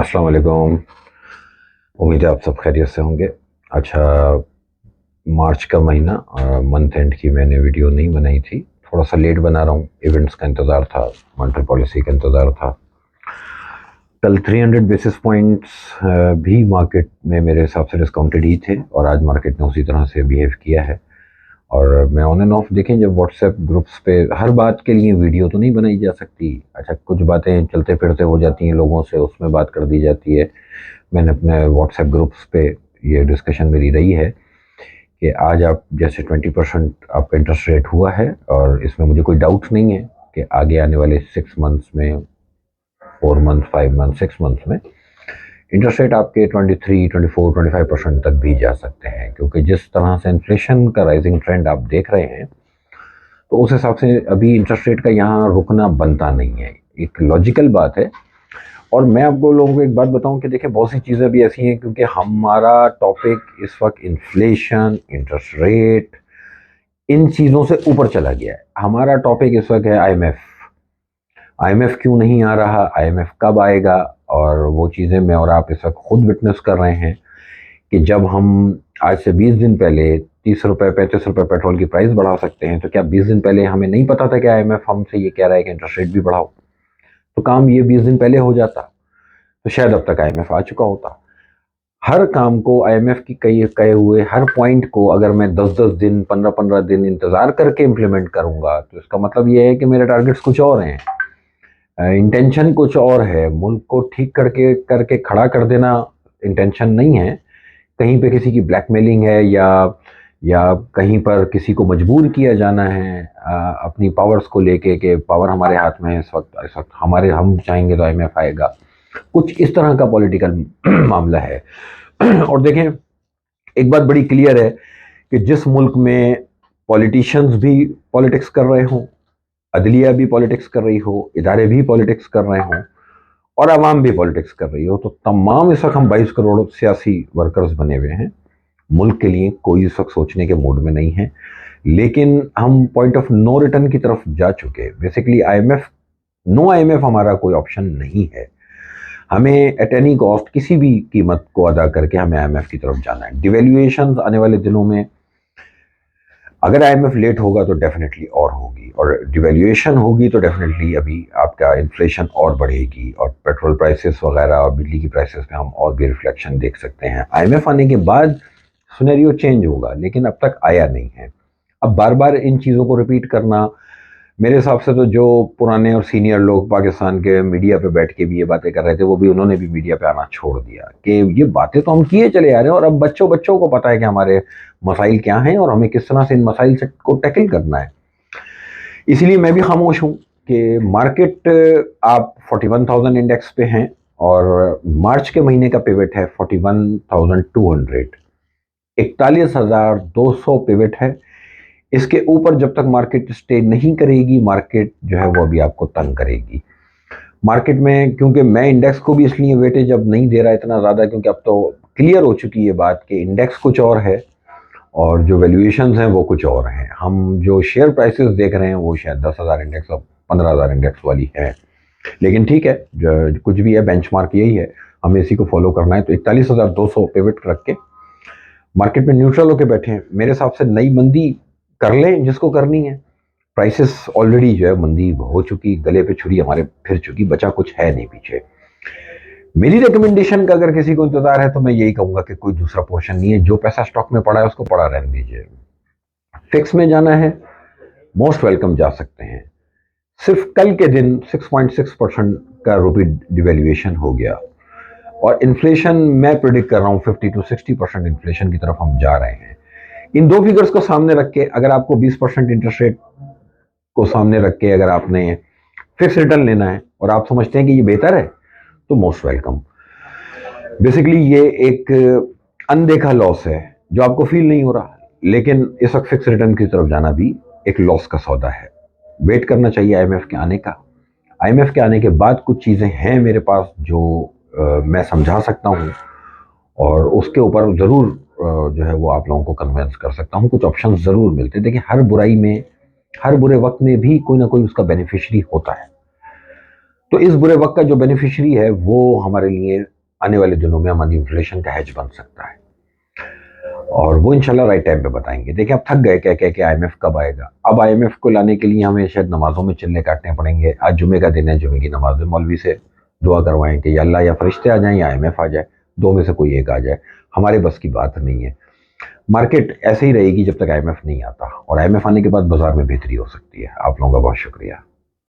अस्सलाम वालेकुम। उम्मीद है आप सब खैरियत से होंगे। अच्छा, मार्च का महीना मंथ एंड की मैंने वीडियो नहीं बनाई थी। थोड़ा सा लेट बना रहा हूँ, इवेंट्स का इंतज़ार था, मॉनेटरी पॉलिसी का इंतज़ार था। कल 300 बेसिस पॉइंट्स भी मार्केट में मेरे हिसाब से डिस्काउंटेड ही थे और आज मार्केट ने उसी तरह से बिहेव किया है। और मैं ऑन एंड ऑफ देखें, जब व्हाट्सएप ग्रुप्स पे हर बात के लिए वीडियो तो नहीं बनाई जा सकती। अच्छा, कुछ बातें चलते फिरते हो जाती हैं लोगों से, उसमें बात कर दी जाती है। मैंने अपने व्हाट्सएप ग्रुप्स पे ये डिस्कशन मेरी रही है कि आज आप जैसे 20% आपका इंटरेस्ट रेट हुआ है और इसमें मुझे कोई डाउट नहीं है कि आगे आने वाले 6 मंथ्स में, 4 मंथ, 5 मंथ, 6 मंथ्स में इंटरेस्ट रेट आपके 23, 24, 25% तक भी जा सकते हैं, क्योंकि जिस तरह से इन्फ्लेशन का राइजिंग ट्रेंड आप देख रहे हैं, तो उस हिसाब से अभी इंटरेस्ट रेट का यहाँ रुकना बनता नहीं है। एक लॉजिकल बात है। और मैं आपको लोगों को एक बात बताऊं कि देखिए, बहुत सी चीज़ें भी ऐसी हैं, क्योंकि हमारा टॉपिक इस वक्त इन्फ्लेशन, इंटरेस्ट रेट, इन चीज़ों से ऊपर चला गया है। हमारा टॉपिक इस वक्त है आईएमएफ। आईएमएफ क्यों नहीं आ रहा, आईएमएफ कब आएगा, और वो चीज़ें मैं और आप इस वक्त खुद विटनेस कर रहे हैं कि जब हम आज से 20 दिन पहले 30 रुपए, 35 रुपए पेट्रोल की प्राइस बढ़ा सकते हैं, तो क्या 20 दिन पहले हमें नहीं पता था कि आईएमएफ हमसे ये कह रहा है कि इंटरेस्ट रेट भी बढ़ाओ? तो काम ये 20 दिन पहले हो जाता तो शायद अब तक आईएमएफ आ चुका होता। हर काम को, आईएमएफ की कई कहे हुए हर पॉइंट को अगर मैं 10-10 दिन, 15-15 दिन इंतजार करके इम्प्लीमेंट करूंगा, तो इसका मतलब ये है कि मेरे टारगेट्स कुछ और हैं, इंटेंशन कुछ और है। मुल्क को ठीक करके करके खड़ा कर देना इंटेंशन नहीं है। कहीं पे किसी की ब्लैकमेलिंग है, या कहीं पर किसी को मजबूर किया जाना है अपनी पावर्स को लेके कि पावर हमारे हाथ में है इस वक्त हमारे, हम चाहेंगे तो आईएमएफ आएगा। कुछ इस तरह का पॉलिटिकल मामला है। और देखें, एक बात बड़ी क्लियर है कि जिस मुल्क में पॉलिटिशियंस भी पॉलिटिक्स कर रहे हों, अदलिया भी पॉलिटिक्स कर रही हो, इदारे भी पॉलिटिक्स कर रहे हों, और आवाम भी पॉलिटिक्स कर रही हो, तो तमाम इस वक्त हम 22 करोड़ सियासी वर्कर्स बने हुए हैं। मुल्क के लिए कोई इस वक्त सोचने के मूड में नहीं है। लेकिन हम पॉइंट ऑफ नो रिटर्न की तरफ जा चुके हैं। बेसिकली आईएमएफ, नो आईएमएफ हमारा कोई ऑप्शन नहीं है। हमें एट एनी कॉस्ट, किसी भी कीमत को अदा करके हमें आईएमएफ की तरफ जाना है। डिवेल्यूएशन आने वाले दिनों में, अगर आईएमएफ लेट होगा तो डेफिनेटली और होगी, और डिवेल्यूएशन होगी तो डेफिनेटली अभी आपका इन्फ्लेशन और बढ़ेगी, और पेट्रोल प्राइसेस वगैरह और बिजली की प्राइसेस में हम और भी रिफ्लेक्शन देख सकते हैं। आईएमएफ आने के बाद सिनेरियो चेंज होगा, लेकिन अब तक आया नहीं है। अब बार बार इन चीज़ों को रिपीट करना, मेरे हिसाब से तो जो पुराने और सीनियर लोग पाकिस्तान के मीडिया पे बैठ के भी ये बातें कर रहे थे, वो भी, उन्होंने भी मीडिया पे आना छोड़ दिया कि ये बातें तो हम किए चले आ रहे हैं, और अब बच्चों बच्चों को पता है कि हमारे मसाइल क्या हैं और हमें किस तरह से इन मसाइल से को टैकल करना है। इसलिए मैं भी खामोश हूँ कि मार्केट, आप 41,000 इंडेक्स पे हैं, और मार्च के महीने का पिवट है 41,200, 41,200 पिवट है। इसके ऊपर जब तक मार्केट स्टे नहीं करेगी, मार्केट जो है वो अभी आपको तंग करेगी। मार्केट में, क्योंकि मैं इंडेक्स को भी इसलिए वेटेज अब नहीं दे रहा इतना ज़्यादा, क्योंकि अब तो क्लियर हो चुकी है बात कि इंडेक्स कुछ और है और जो वैल्यूएशंस हैं वो कुछ और हैं। हम जो शेयर प्राइसेस देख रहे हैं वो शायद 10,000 इंडेक्स और 15,000 इंडेक्स वाली है। लेकिन ठीक है, जो कुछ भी है, बेंचमार्क यही है, हमें इसी को फॉलो करना है। तो 41,200 पिवट रख के मार्केट में न्यूट्रल होकर बैठे हैं। मेरे हिसाब से नई मंदी कर लें जिसको करनी है। प्राइसेस ऑलरेडी जो है मंदी हो चुकी, गले पे छुरी हमारे फिर चुकी, बचा कुछ है नहीं पीछे। मेरी रिकमेंडेशन का अगर किसी को इंतजार है तो मैं यही कहूंगा कि कोई दूसरा पोर्शन नहीं है, जो पैसा स्टॉक में पड़ा है उसको पड़ा रहने दीजिए। फिक्स में जाना है, मोस्ट वेलकम जा सकते हैं। सिर्फ कल के दिन 6.6% का रुपी डिवेल्युएशन हो गया, और इन्फ्लेशन मैं प्रिडिक्ट कर रहा हूँ 50 to 60% इन्फ्लेशन की तरफ हम जा रहे हैं। इन दो फिगर्स को सामने रख के, अगर आपको 20% इंटरेस्ट रेट को सामने रख के अगर आपने फिक्स रिटर्न लेना है और आप समझते हैं कि ये बेहतर है, तो मोस्ट वेलकम। बेसिकली ये एक अनदेखा लॉस है जो आपको फील नहीं हो रहा, लेकिन इस वक्त फिक्स रिटर्न की तरफ जाना भी एक लॉस का सौदा है। वेट करना चाहिए आईएमएफ के आने का। आईएमएफ के आने के बाद कुछ चीज़ें हैं मेरे पास जो मैं समझा सकता हूँ, और उसके ऊपर ज़रूर जो है वो आप लोगों को कन्विंस कर सकता हूँ। कुछ ऑप्शन ज़रूर मिलते हैं। देखिए, हर बुराई में, हर बुरे वक्त में भी कोई ना कोई उसका बेनिफिशियरी होता है। तो इस बुरे वक्त का जो बेनिफिशियरी है वो हमारे लिए आने वाले दिनों में हमारी इन्फ्लेशन का हेज बन सकता है, और वो इंशाल्लाह राइट टाइम पे बताएंगे। देखिए आप थक गए कह कह के आईएमएफ कब आएगा। अब आईएमएफ को लाने के लिए हमें शायद नमाजों में चिल्ले काटने पड़ेंगे। आज जुमे का दिन है, जुमे की नमाज में मौलवी से दुआ करवाएं कि या अल्लाह या फरिश्ते आ जाएं या आईएमएफ आ जाए, दो में से कोई एक आ जाए। हमारे बस की बात नहीं है। मार्केट ऐसे ही रहेगी जब तक आईएमएफ नहीं आता, और आईएमएफ आने के बाद बाजार में बेहतरी हो सकती है। आप लोगों का बहुत शुक्रिया।